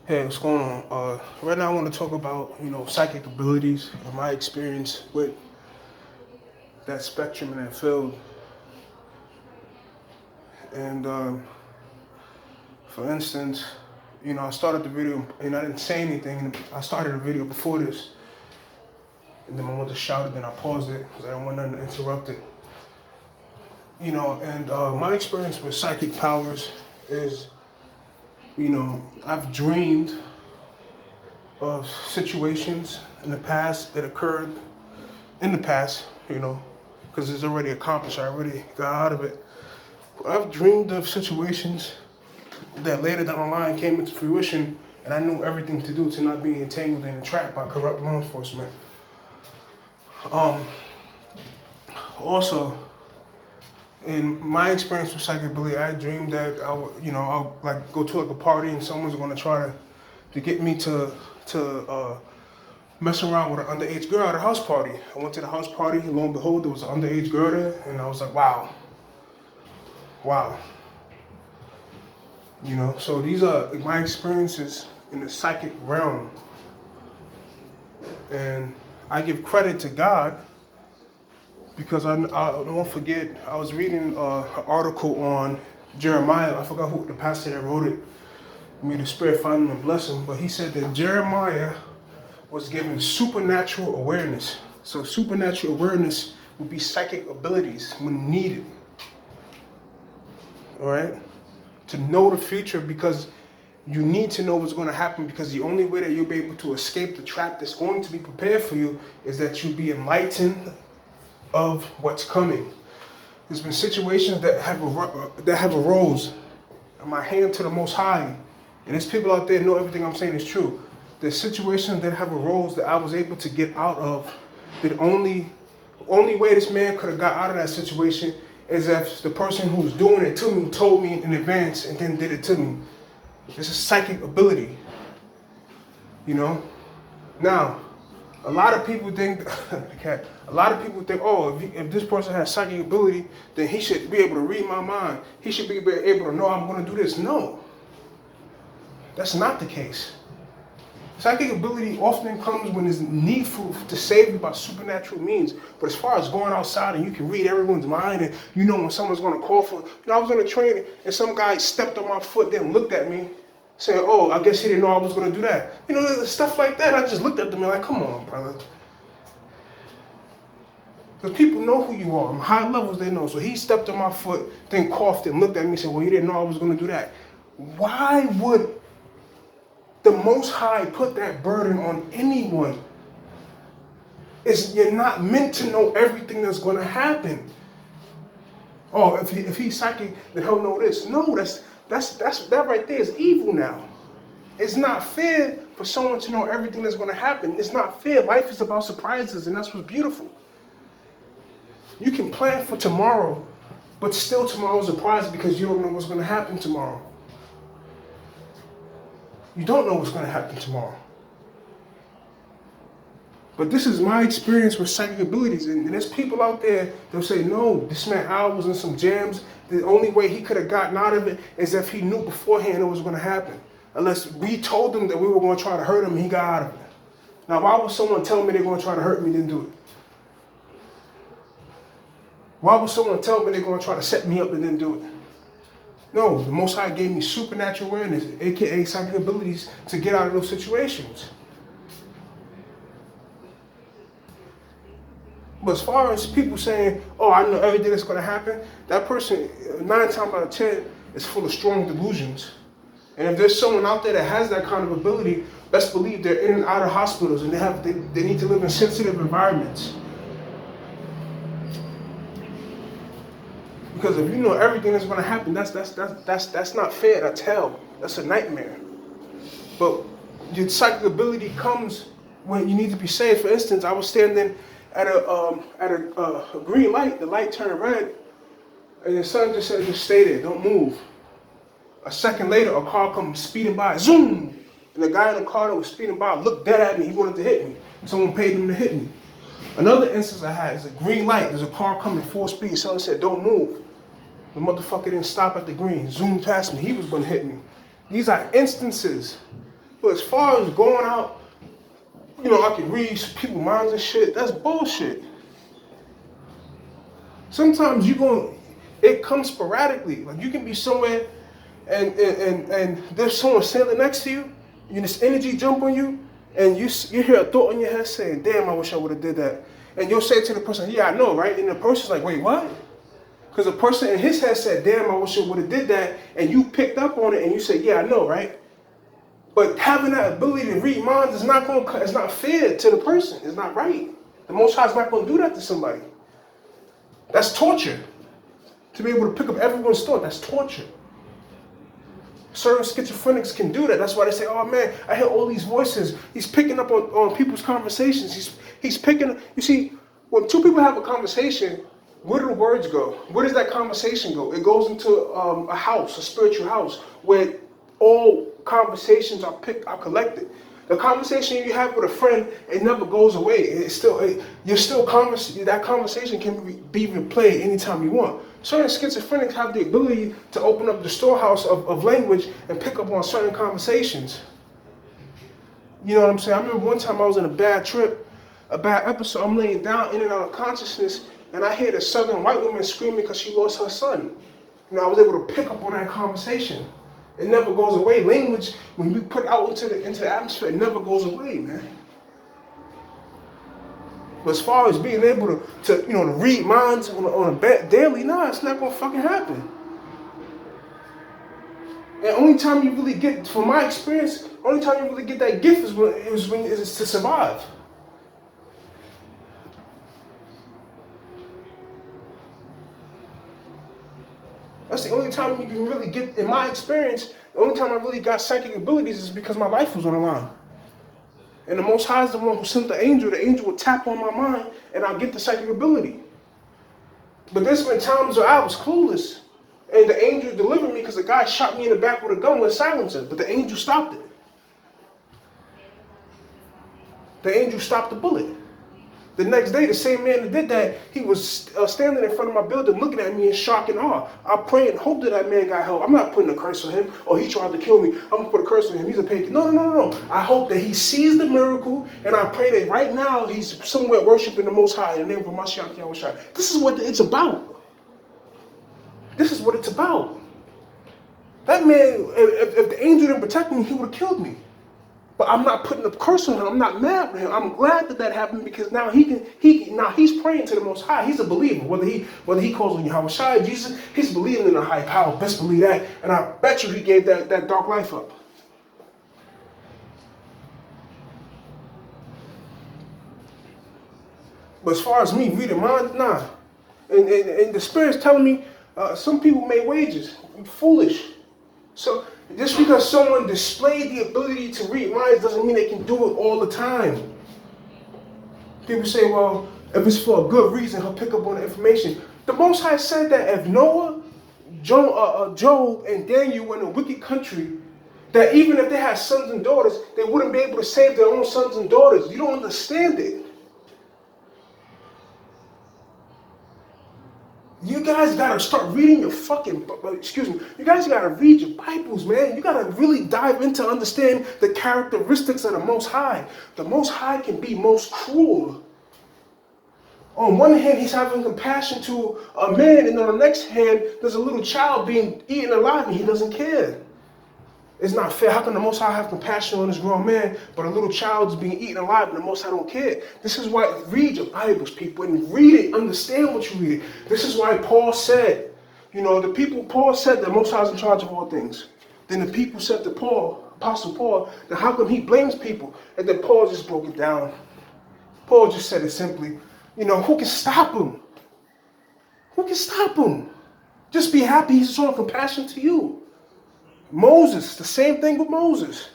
Hey, what's going on? Right now, I want to talk about psychic abilities and my experience with that spectrum and that field. And for instance, I started the video and I didn't say anything. And I started the video before this, and then I went to shout it, then I paused it because I didn't want nothing to interrupt it. And my experience with psychic powers is, I've dreamed of situations in the past that occurred in the past, because it's already accomplished. I already got out of it. I've dreamed of situations that later down the line came into fruition, and I knew everything to do to not be entangled and entrapped by corrupt law enforcement. Also, in my experience with psychic ability, I dreamed that I'll like go to like a party and someone's going to try to get me to mess around with an underage girl at a house party. I went to the house party, and lo and behold, there was an underage girl there, and I was like, wow. So these are my experiences in the psychic realm. And I give credit to God because I don't forget, I was reading an article on Jeremiah. I forgot who the pastor that wrote it. May the Spirit find him and bless him. But he said that Jeremiah was given supernatural awareness. So supernatural awareness would be psychic abilities when needed. All right? To know the future, because you need to know what's going to happen, because the only way that you'll be able to escape the trap that's going to be prepared for you is that you be enlightened of what's coming. There's been situations that have arose. My hand to the Most High, and there's people out there know everything I'm saying is true. There's situations that have arose that I was able to get out of. That only way this man could have got out of that situation is if the person who's doing it to me told me in advance and then did it to me. It's a psychic ability, Now, a lot of people think, oh, if this person has psychic ability, then he should be able to read my mind. He should be able to know I'm going to do this. No, that's not the case. Psychic ability often comes when it's needful to save you by supernatural means. But as far as going outside and you can read everyone's mind and you know when someone's going to call for, I was on a train and some guy stepped on my foot, then looked at me, saying, oh, I guess he didn't know I was going to do that. Stuff like that. I just looked at them and like, come on, brother. Because people know who you are. On high levels, they know. So he stepped on my foot, then coughed and looked at me and said, well, you didn't know I was going to do that. Why would the Most High put that burden on anyone? You're not meant to know everything that's going to happen. Oh, if he's psychic, then he'll know this. No, that right there is evil now. It's not fair for someone to know everything that's going to happen. It's not fair. Life is about surprises, and that's what's beautiful. You can plan for tomorrow, but still tomorrow's a surprise because you don't know what's going to happen tomorrow. You don't know what's going to happen tomorrow. But this is my experience with psychic abilities. And there's people out there that'll say, no, this man Al was in some jams. The only way he could have gotten out of it is if he knew beforehand it was going to happen. Unless we told him that we were going to try to hurt him and he got out of it. Now, why would someone tell me they're going to try to hurt me and then do it? Why would someone tell me they're going to try to set me up and then do it? No, the Most High gave me supernatural awareness, aka psychic abilities, to get out of those situations. But as far as people saying, oh, I know everything that's going to happen, that person, 9 times out of 10, is full of strong delusions. And if there's someone out there that has that kind of ability, best believe they're in and out of hospitals and they need to live in sensitive environments. Because if you know everything that's going to happen, that's not fair. That's hell. That's a nightmare. But your psychic ability comes when you need to be saved. For instance, I was standing at a green light. The light turned red, and the sun just said, "Just stay there. Don't move." A second later, a car comes speeding by. Zoom! And the guy in the car that was speeding by looked dead at me. He wanted to hit me. Someone paid him to hit me. Another instance I had is a green light. There's a car coming full speed. Someone said, "Don't move." The motherfucker didn't stop at the green. Zoomed past me. He was going to hit me. These are instances. But as far as going out, I can read people's minds and shit, that's bullshit. Sometimes it comes sporadically. Like you can be somewhere and there's someone standing next to you, this energy jump on you, and you hear a thought in your head saying, damn, I wish I would have did that. And you'll say to the person, yeah, I know, right? And the person's like, wait, what? Because the person in his head said, damn, I wish I would have did that. And you picked up on it and you said, yeah, I know, right? But having that ability to read minds it's not fair to the person. It's not right. The Most High is not going to do that to somebody. That's torture. To be able to pick up everyone's thought, that's torture. Certain schizophrenics can do that. That's why they say, oh man, I hear all these voices. He's picking up on people's conversations. He's picking up. You see, when two people have a conversation, where do the words go? Where does that conversation go? It goes into a house, a spiritual house, where all conversations are collected. The conversation you have with a friend, it never goes away. That conversation can be replayed anytime you want. Certain schizophrenics have the ability to open up the storehouse of language and pick up on certain conversations. You know what I'm saying? I remember one time I was in a bad trip, a bad episode. I'm laying down in and out of consciousness, and I hear a southern white woman screaming because she lost her son. I was able to pick up on that conversation. It never goes away. Language, when we put out into the atmosphere, it never goes away, man. But as far as being able to read minds on a daily, it's not gonna fucking happen. And only time you really get, from my experience, only time you really get that gift is when it's to survive. That's the only time you can really get, in my experience, the only time I really got psychic abilities is because my life was on the line. And the Most High is the one who sent the angel would tap on my mind and I'll get the psychic ability. But there's been times where I was clueless and the angel delivered me because the guy shot me in the back with a gun with a silencer, but the angel stopped it. The angel stopped the bullet. The next day, the same man that did that, he was standing in front of my building looking at me in shock and awe. I pray and hope that man got help. I'm not putting a curse on him. Oh, he tried to kill me. I'm going to put a curse on him. He's a pagan. No. I hope that he sees the miracle, and I pray that right now he's somewhere worshiping the Most High in the name of Mashiach Yahushua. This is what it's about. This is what it's about. That man, if the angel didn't protect me, he would have killed me. But I'm not putting a curse on him. I'm not mad with him. I'm glad that happened because now he's praying to the Most High. He's a believer. Whether he calls on Yahushua, Jesus, he's believing in a high power. Best believe that. And I bet you he gave that dark life up. But as far as me reading minds, nah. And the Spirit's telling me some people made wages. Foolish. So just because someone displayed the ability to read minds doesn't mean they can do it all the time. People say, well, if it's for a good reason, he'll pick up on the information. The Most High said that if Noah, Job, and Daniel were in a wicked country, that even if they had sons and daughters, they wouldn't be able to save their own sons and daughters. You don't understand it. You guys gotta start reading your you guys gotta read your Bibles, man. You gotta really dive into understand the characteristics of the Most High. The Most High can be most cruel. On one hand, he's having compassion to a man, and on the next hand, there's a little child being eaten alive, and he doesn't care. It's not fair. How can the Most High have compassion on this grown man, but a little child is being eaten alive and the Most High don't care? This is why, read your Bibles, people, and read it. Understand what you read. This is why Paul said, Paul said the Most High is in charge of all things. Then the people said to Paul, Apostle Paul, then how come he blames people? And then Paul just broke it down. Paul just said it simply, who can stop him? Who can stop him? Just be happy he's showing compassion to you. Moses, the same thing with Moses.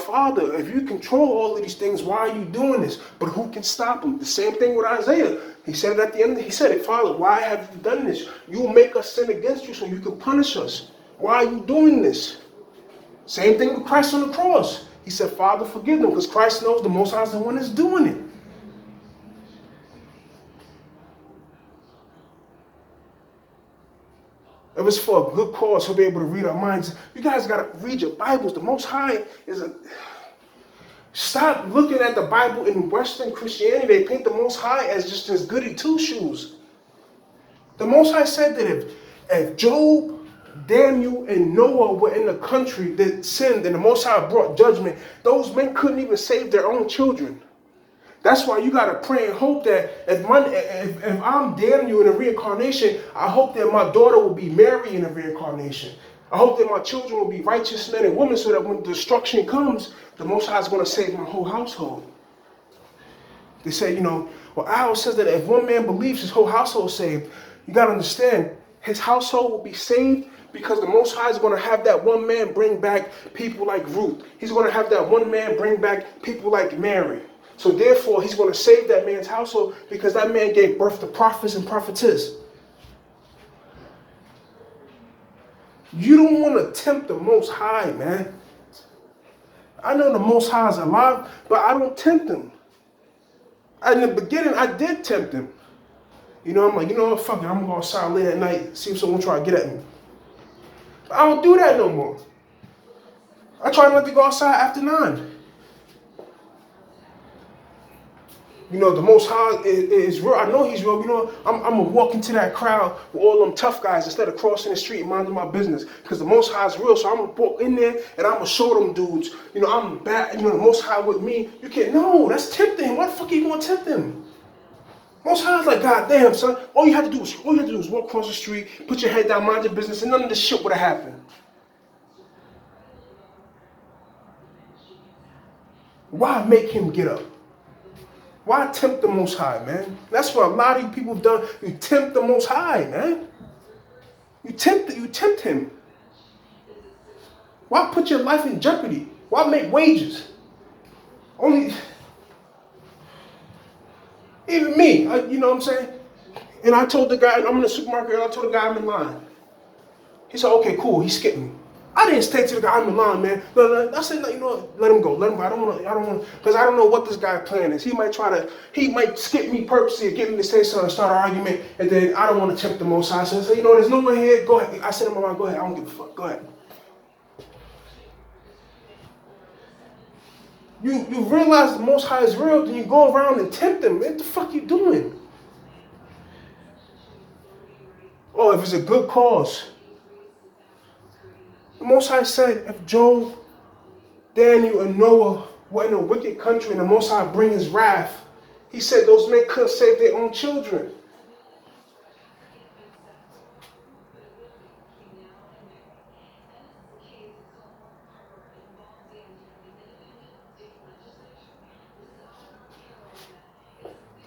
Father, if you control all of these things, why are you doing this? But who can stop him? The same thing with Isaiah. He said it at the end. He said it, Father, why have you done this? You will make us sin against you so you can punish us. Why are you doing this? Same thing with Christ on the cross. He said, Father, forgive them, because Christ knows the Most High is the one that's doing it. If it's for a good cause, he'll be able to read our minds. You guys got to read your Bibles. The Most High is a... Stop looking at the Bible in Western Christianity. They paint the Most High as just this goody two-shoes. The Most High said that if Job, Daniel, and Noah were in the country that sinned and the Most High brought judgment, those men couldn't even save their own children. That's why you got to pray and hope that if I'm Daniel in the reincarnation, I hope that my daughter will be Mary in the reincarnation. I hope that my children will be righteous men and women so that when destruction comes, the Most High is going to save my whole household. They say, well, Al says that if one man believes, his whole household is saved. You got to understand, his household will be saved because the Most High is going to have that one man bring back people like Ruth. He's going to have that one man bring back people like Mary. So therefore, he's going to save that man's household because that man gave birth to prophets and prophetess. You don't want to tempt the Most High, man. I know the Most High is alive, but I don't tempt him. In the beginning, I did tempt him. I'm like, fuck it, I'm going to go outside late at night, see if someone try to get at me. But I don't do that no more. I try not to go outside after 9. The Most High is real. I know he's real. I'm going to walk into that crowd with all them tough guys instead of crossing the street and minding my business. Because the Most High is real. So I'm going to walk in there and I'm going to show them dudes, I'm bad. The Most High with me. You can't, no, that's tempting. Why the fuck are you going to tempt him? Most High's like, God damn, son. All you had to do is walk across the street, put your head down, mind your business, and none of this shit would have happened. Why make him get up? Why tempt the Most High, man? That's what a lot of you people have done. You tempt the Most High, man. You tempt him. Why put your life in jeopardy? Why make wages? Even me, you know what I'm saying? And I told the guy, I'm in the supermarket, and I told the guy I'm in line. He said, okay, cool, he skipped me. I didn't stay to the guy, I'm in line, man. I said, let him go. Let him go. I don't want, because I don't know what this guy's plan is. He might skip me purposely or get me to say something, start an argument, and then I don't want to tempt the Most High. So I said, there's no one here, go ahead. I said to my mind, go ahead, I don't give a fuck, go ahead. You realize the Most High is real, then you go around and tempt him. What the fuck you doing? Oh, if it's a good cause. The Most High said if Job, Daniel, and Noah were in a wicked country and the Most High bring his wrath, he said those men couldn't save their own children.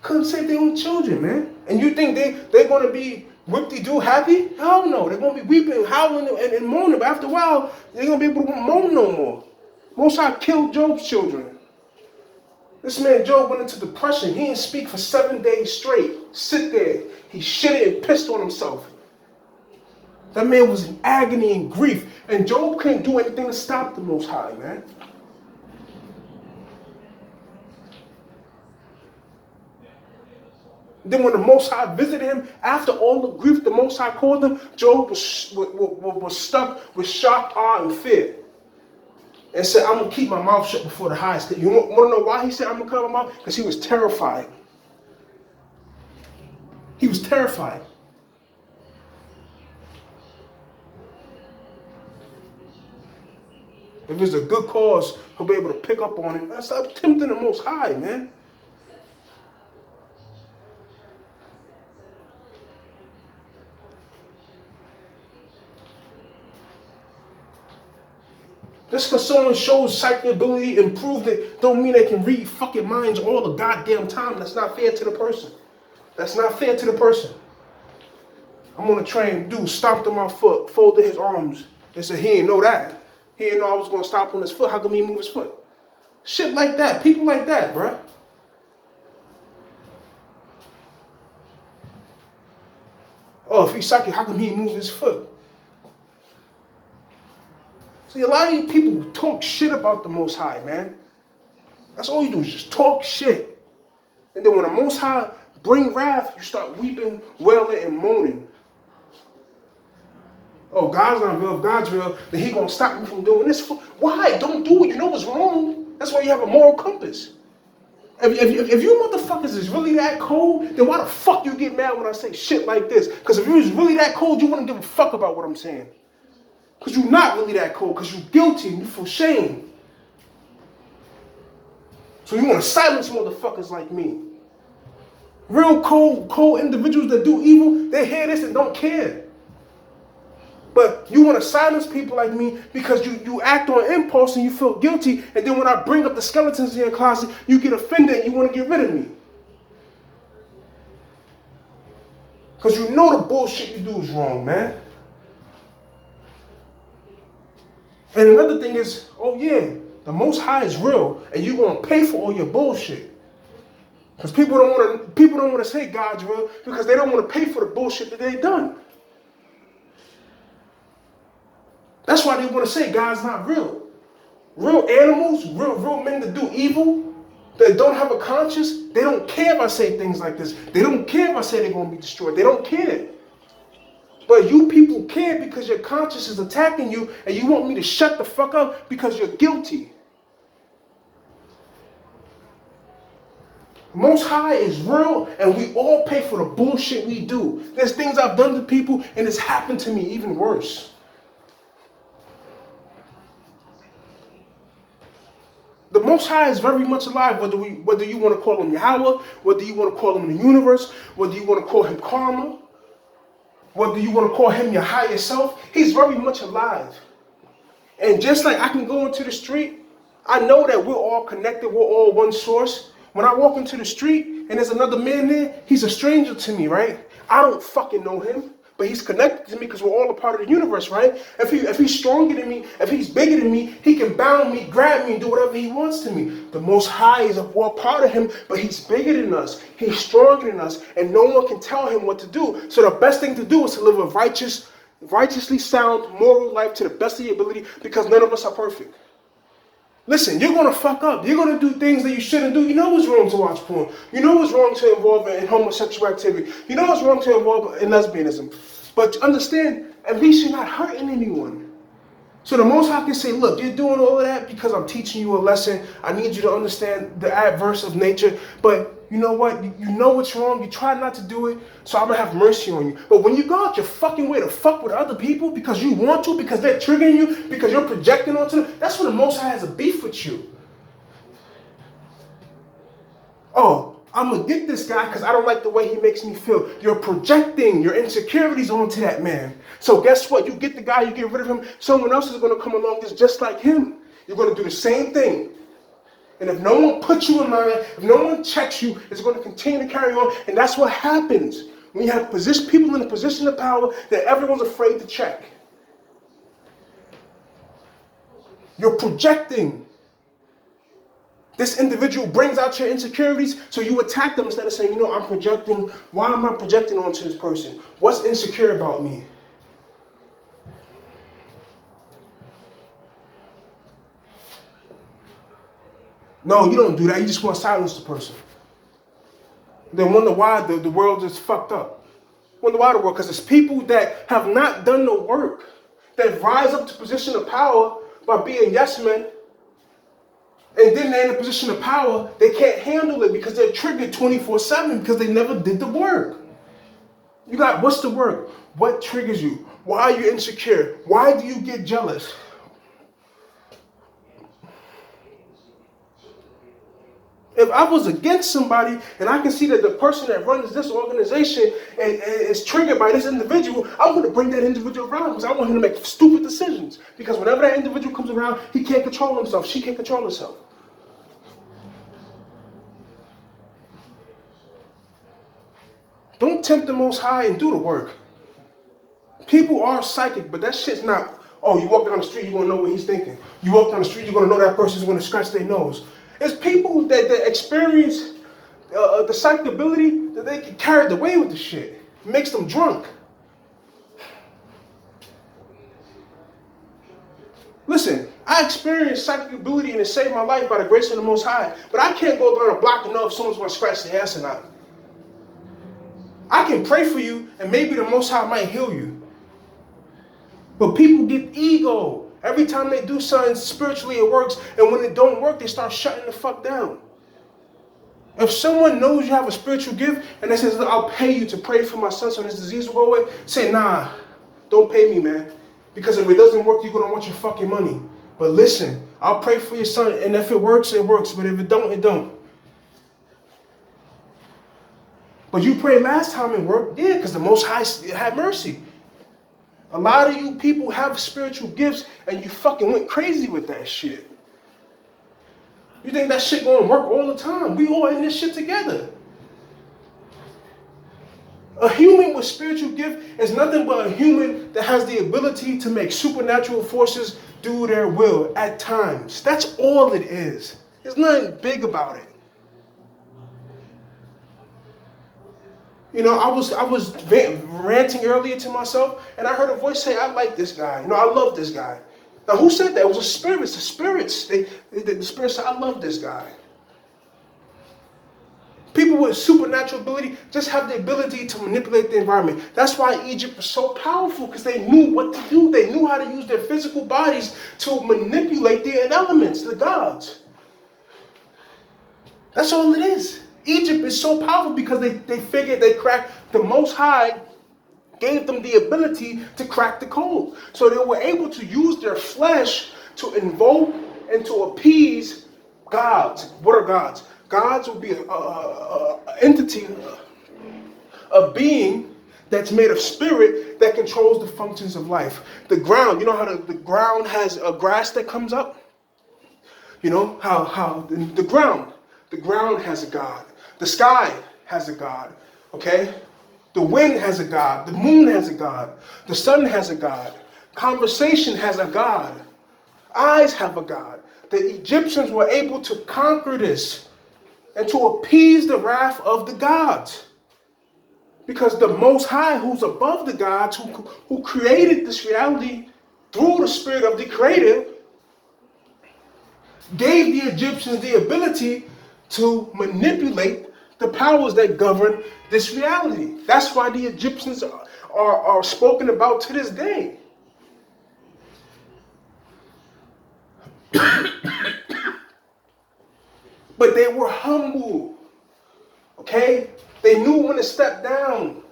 Couldn't save their own children, man. And you think they're going to be whip-de-doo happy? Hell no. They're going to be weeping, howling, and moaning. But after a while, they're going to be able to moan no more. Most High killed Job's children. This man Job went into depression. He didn't speak for 7 days straight. Sit there. He shitted and pissed on himself. That man was in agony and grief. And Job couldn't do anything to stop the Most High, man. Then when the Most High visited him, after all the grief the Most High caused him, Job was stuck with shock, awe, and fear. And said, I'm going to keep my mouth shut before the highest. You want to know why he said, I'm going to cover my mouth? Because he was terrified. He was terrified. If it's a good cause, he'll be able to pick up on it. Stop tempting the Most High, man. Just because someone shows psychic ability and proved it, don't mean they can read fucking minds all the goddamn time. That's not fair to the person. That's not fair to the person. I'm on a train, dude stomped on my foot, folded his arms, and said he didn't know that. He didn't know I was going to stomp on his foot. How come he move his foot? Shit like that. People like that, bruh. Oh, if he's psychic, how come he move his foot? See, a lot of you people talk shit about the Most High, man. That's all you do is just talk shit. And then when the Most High bring wrath, you start weeping, wailing, and moaning. Oh, God's not real. If God's real, then He gonna stop me from doing this. Why? Don't do it. You know it's wrong. That's why you have a moral compass. If you motherfuckers is really that cold, then why the fuck you get mad when I say shit like this? Because if you was really that cold, you wouldn't give a fuck about what I'm saying. Because you're not really that cold, because you're guilty and you feel shame. So you want to silence motherfuckers like me. Real cold individuals that do evil, they hear this and don't care. But you want to silence people like me because you act on impulse and you feel guilty, and then when I bring up the skeletons in your closet, you get offended and you want to get rid of me. Because you know the bullshit you do is wrong, man. And another thing is, oh yeah, the Most High is real, and you're going to pay for all your bullshit. Because people don't want to say God's real because they don't want to pay for the bullshit that they've done. That's why they want to say God's not real. Real animals, real men that do evil, that don't have a conscience, they don't care if I say things like this. They don't care if I say they're going to be destroyed. They don't care. But you people care because your conscience is attacking you and you want me to shut the fuck up because you're guilty. Most High is real, and we all pay for the bullshit we do. There's things I've done to people, and it's happened to me even worse. The Most High is very much alive, whether you want to call him Yahweh, whether you want to call him the universe, whether you want to call him karma, whether you want to call him your higher self, he's very much alive. And just like I can go into the street, I know that we're all connected, we're all one source. When I walk into the street and there's another man there, he's a stranger to me, right? I don't fucking know him, but he's connected to me because we're all a part of the universe, right? If he's stronger than me, if he's bigger than me, he can bound me, grab me, and do whatever he wants to me. The Most High is a part of him, but he's bigger than us. He's stronger than us, and no one can tell him what to do. So the best thing to do is to live a righteously sound, moral life to the best of your ability because none of us are perfect. Listen, you're going to fuck up. You're going to do things that you shouldn't do. You know it's wrong to watch porn. You know it's wrong to involve in homosexual activity. You know it's wrong to involve in lesbianism. But understand, at least you're not hurting anyone. So the Most High can say, look, you're doing all of that because I'm teaching you a lesson. I need you to understand the adverse of nature. But you know what? You know what's wrong. You try not to do it. So I'm going to have mercy on you. But when you go out your fucking way to fuck with other people because you want to, because they're triggering you, because you're projecting onto them, that's when the Most High has a beef with you. Oh, I'm going to get this guy because I don't like the way he makes me feel. You're projecting your insecurities onto that man. So guess what? You get the guy, you get rid of him. Someone else is going to come along that's just like him. You're going to do the same thing. And if no one puts you in line, if no one checks you, it's going to continue to carry on. And that's what happens when you have people in a position of power that everyone's afraid to check. You're projecting. This individual brings out your insecurities, so you attack them instead of saying, you know, I'm projecting. Why am I projecting onto this person? What's insecure about me? No, you don't do that. You just want to silence the person. Then wonder why the world is fucked up. Wonder why the world, because it's people that have not done the work, that rise up to position of power by being yes men. And then they're in a position of power, they can't handle it because they're triggered 24/7 because they never did the work. You got, what's the work? What triggers you? Why are you insecure? Why do you get jealous? If I was against somebody and I can see that the person that runs this organization is triggered by this individual, I'm going to bring that individual around because I want him to make stupid decisions. Because whenever that individual comes around, he can't control himself. She can't control herself. Don't tempt the Most High and do the work. People are psychic, but that shit's not, oh, you walk down the street, you want to know what he's thinking. You walk down the street, you're going to know that person's going to scratch their nose. It's people that experience the psychic ability that they get carried away with the shit. It makes them drunk. Listen, I experienced psychic ability and it saved my life by the grace of the Most High. But I can't go down a block and know if someone's going to scratch their ass or not. I can pray for you and maybe the Most High might heal you. But people get ego. Every time they do something spiritually, it works. And when it don't work, they start shutting the fuck down. If someone knows you have a spiritual gift and they says, I'll pay you to pray for my son so this disease will go away, say, nah, don't pay me, man. Because if it doesn't work, you're going to want your fucking money. But listen, I'll pray for your son, and if it works, it works. But if it don't, it don't. But you prayed last time it worked? Yeah, because the Most High had mercy. A lot of you people have spiritual gifts, and you fucking went crazy with that shit. You think that shit gonna work all the time? We all in this shit together. A human with spiritual gift is nothing but a human that has the ability to make supernatural forces do their will at times. That's all it is. There's nothing big about it. You know, I was ranting earlier to myself, and I heard a voice say, I like this guy. You know, I love this guy. Now, who said that? It was the spirits. The spirits. The spirits said, I love this guy. People with supernatural ability just have the ability to manipulate the environment. That's why Egypt was so powerful, because they knew what to do. They knew how to use their physical bodies to manipulate the elements, the gods. That's all it is. Egypt is so powerful because they figured they cracked. The Most High gave them the ability to crack the code. So they were able to use their flesh to invoke and to appease gods. What are gods? Gods will be an entity, a being that's made of spirit that controls the functions of life. The ground, you know how the ground has a grass that comes up? You know how the ground has a god. The sky has a god, okay? The wind has a god. The moon has a god. The sun has a god. Conversation has a god. Eyes have a god. The Egyptians were able to conquer this and to appease the wrath of the gods. Because the Most High, who's above the gods, who created this reality through the spirit of the Creator, gave the Egyptians the ability to manipulate the powers that govern this reality. That's why the Egyptians are spoken about to this day. But they were humble, okay? They knew when to step down.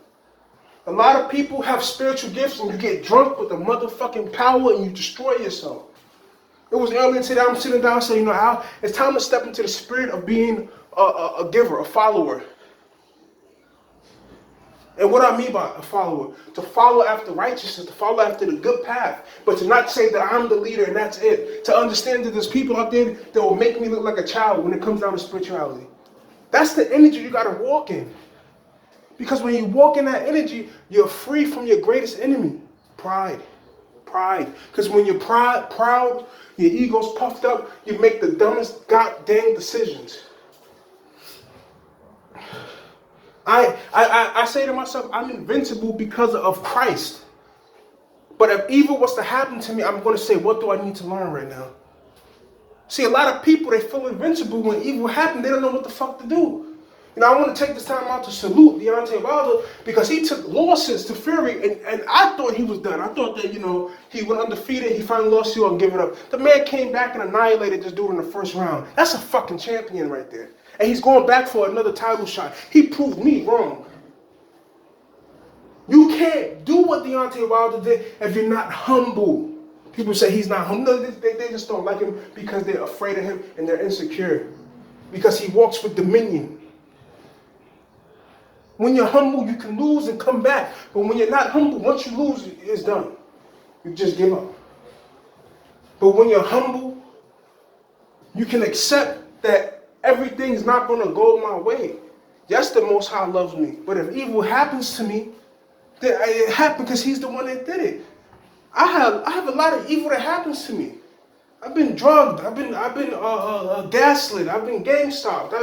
A lot of people have spiritual gifts and you get drunk with the motherfucking power and you destroy yourself. It was earlier today, I'm sitting down saying, you know, Al, it's time to step into the spirit of being a giver, a follower. And what I mean by a follower, to follow after righteousness, to follow after the good path, but to not say that I'm the leader and that's it. To understand that there's people out there that will make me look like a child when it comes down to spirituality. That's the energy you got to walk in. Because when you walk in that energy, you're free from your greatest enemy, pride. Pride. Because when you're proud, your ego's puffed up, you make the dumbest goddamn decisions. I say to myself, I'm invincible because of Christ. But if evil was to happen to me, I'm going to say, what do I need to learn right now? See, a lot of people, they feel invincible when evil happens. They don't know what the fuck to do. You know, I want to take this time out to salute Deontay Wilder because he took losses to Fury, and I thought he was done. I thought that, you know, he went undefeated, he finally lost you and give it up. The man came back and annihilated this dude in the first round. That's a fucking champion right there. And he's going back for another title shot. He proved me wrong. You can't do what Deontay Wilder did if you're not humble. People say he's not humble. No, they just don't like him because they're afraid of him and they're insecure. Because he walks with dominion. When you're humble, you can lose and come back. But when you're not humble, once you lose, it's done. You just give up. But when you're humble, you can accept that everything's not going to go my way. Yes, the Most High loves me. But if evil happens to me, then it happened because he's the one that did it. I have a lot of evil that happens to me. I've been drugged. I've been gaslit. I've been gang stalked.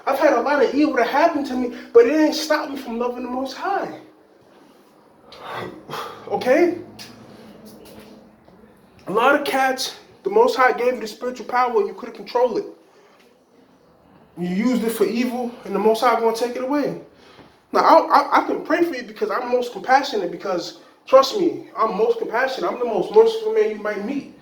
I've had a lot of evil that happened to me, but it ain't stopped me from loving the Most High. Okay? A lot of cats, the Most High gave you the spiritual power and you couldn't control it. You used it for evil and the Most High going to take it away. Now, I can pray for you because I'm most compassionate because Trust me, I'm most compassionate. I'm the most merciful man you might meet.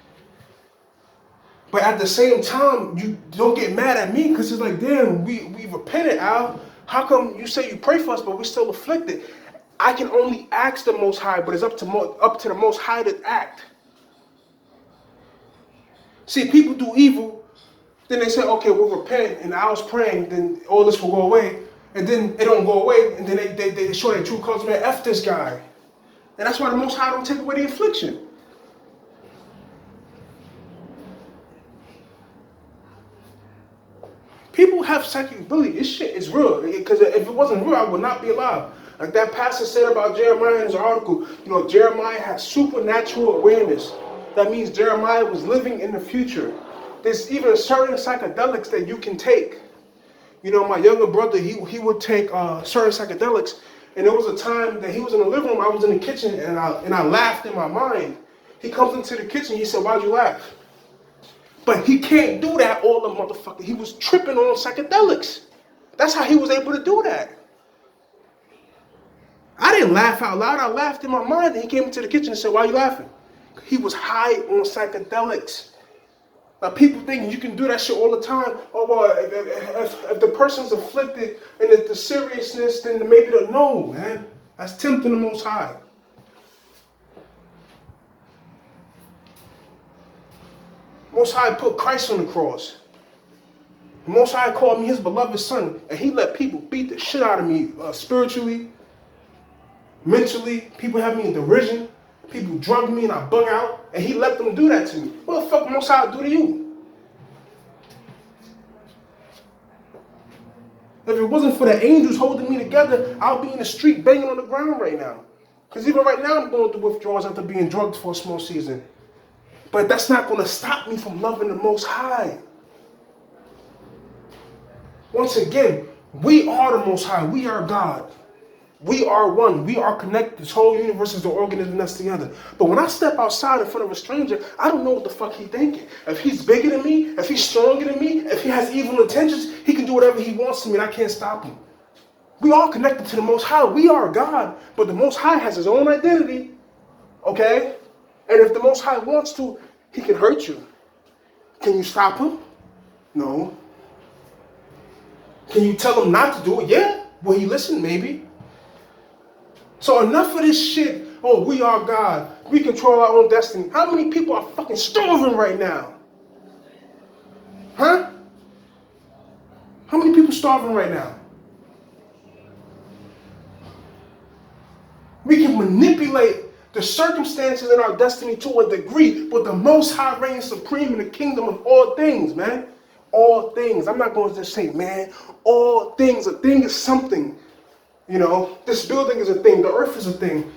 But at the same time, you don't get mad at me because it's like, damn, we repented, Al. How come you say you pray for us, but we're still afflicted? I can only ask the Most High, but it's up to the Most High to act. See, people do evil, then they say, okay, we'll repent, and I was praying, then all this will go away, and then it don't go away, and then they show their true colors, man, F this guy. And that's why the Most High don't take away the affliction. People have psychic ability. This shit is real. Because if it wasn't real, I would not be alive. Like that pastor said about Jeremiah in his article, Jeremiah has supernatural awareness. That means Jeremiah was living in the future. There's even certain psychedelics that you can take. My younger brother, he would take certain psychedelics, and there was a time that he was in the living room, I was in the kitchen, and I laughed in my mind. He comes into the kitchen, he said, "Why'd you laugh?" But he can't do that all the motherfucker. He was tripping on psychedelics. That's how he was able to do that. I didn't laugh out loud. I laughed in my mind. And he came into the kitchen and said, "Why are you laughing?" He was high on psychedelics. Like people think you can do that shit all the time. Oh, well, if the person's afflicted and if the seriousness, then maybe they'll know, man. That's tempting the Most High. Most High put Christ on the cross. The Most High called me his beloved son, and he let people beat the shit out of me spiritually, mentally. People have me in derision. People drug me and I bug out, and he let them do that to me. What the fuck Most High do to you? If it wasn't for the angels holding me together, I'll be in the street banging on the ground right now. Because even right now I'm going through withdrawals after being drugged for a small season. But that's not going to stop me from loving the Most High. Once again, we are the Most High. We are God. We are one. We are connected. This whole universe is the organism that's together. But when I step outside in front of a stranger, I don't know what the fuck he's thinking. If he's bigger than me, if he's stronger than me, if he has evil intentions, he can do whatever he wants to me and I can't stop him. We are connected to the Most High. We are God. But the Most High has his own identity. Okay? And if the Most High wants to, he can hurt you. Can you stop him? No. Can you tell him not to do it? Yeah. Will he listen? Maybe. So enough of this shit. Oh, we are God. We control our own destiny. How many people are fucking starving right now? Huh? How many people starving right now? We can manipulate the circumstances in our destiny to a degree, but the Most High reigns supreme in the kingdom of all things, man. All things. I'm not going to just say, man, all things. A thing is something. This building is a thing. The earth is a thing.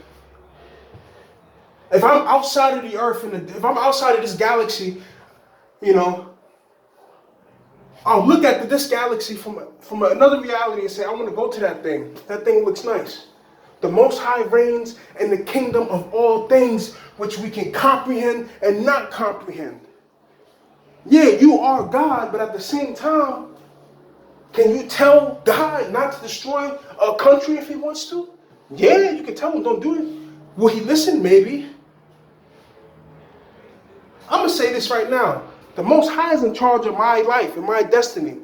If I'm outside of the earth, if I'm outside of this galaxy, I'll look at this galaxy from another reality and say, I want to go to that thing. That thing looks nice. The Most High reigns in the kingdom of all things, which we can comprehend and not comprehend. Yeah, you are God, but at the same time, can you tell God not to destroy a country if he wants to? Yeah, you can tell him, don't do it. Will he listen? Maybe. I'm going to say this right now. The Most High is in charge of my life and my destiny.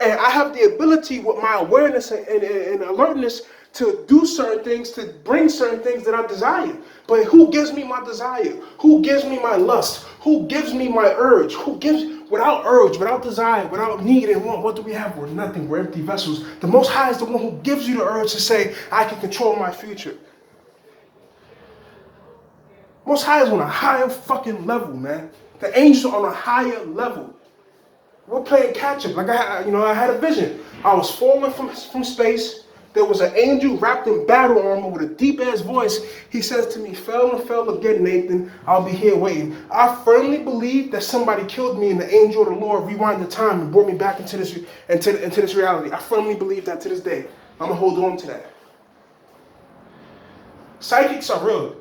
And I have the ability with my awareness and alertness to do certain things, to bring certain things that I desire. But who gives me my desire? Who gives me my lust? Who gives me my urge? Without urge, without desire, without need and want, what do we have? We're nothing. We're empty vessels. The Most High is the one who gives you the urge to say, I can control my future. Most High is on a higher fucking level, man. The angels are on a higher level. We're playing catch up. Like I had a vision. I was falling from space. There was an angel wrapped in battle armor with a deep-ass voice. He says to me, fell and fell again, Nathan. I'll be here waiting. I firmly believe that somebody killed me and the angel of the Lord rewind the time and brought me back into this reality. I firmly believe that to this day. I'm going to hold on to that. Psychics are real.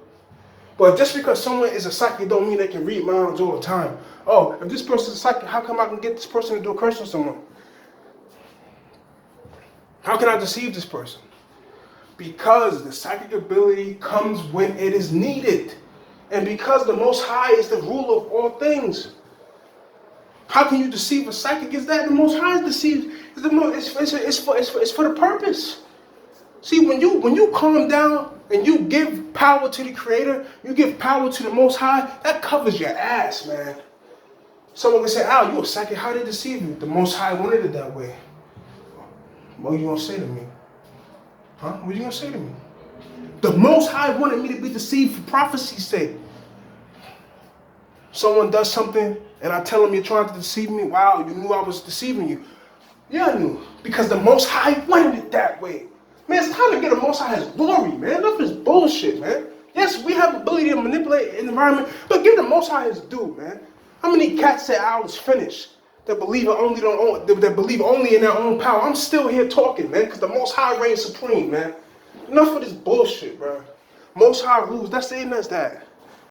But just because someone is a psychic don't mean they can read minds all the time. Oh, if this person's a psychic, how come I can get this person to do a curse on someone? How can I deceive this person? Because the psychic ability comes when it is needed. And because the Most High is the ruler of all things. How can you deceive a psychic? Is that the Most High is deceived? It's for the purpose. See, when you calm down and you give power to the Creator, you give power to the Most High, that covers your ass, man. Someone can say, Al, you a psychic, how they deceive you? The Most High wanted it that way. What are you going to say to me? Huh? What are you going to say to me? The Most High wanted me to be deceived for prophecy's sake. Someone does something and I tell them you're trying to deceive me. Wow, you knew I was deceiving you. Yeah, I knew. Because the Most High wanted it that way. Man, it's time to get the Most High his glory, man. Enough of this bullshit, man. Yes, we have the ability to manipulate the environment, but give the Most High his due, man. How many cats said I was finished? That believe only in their own power. I'm still here talking, man, because the Most High reigns supreme, man. Enough of this bullshit, bro. Most High rules. That's it, and that's that.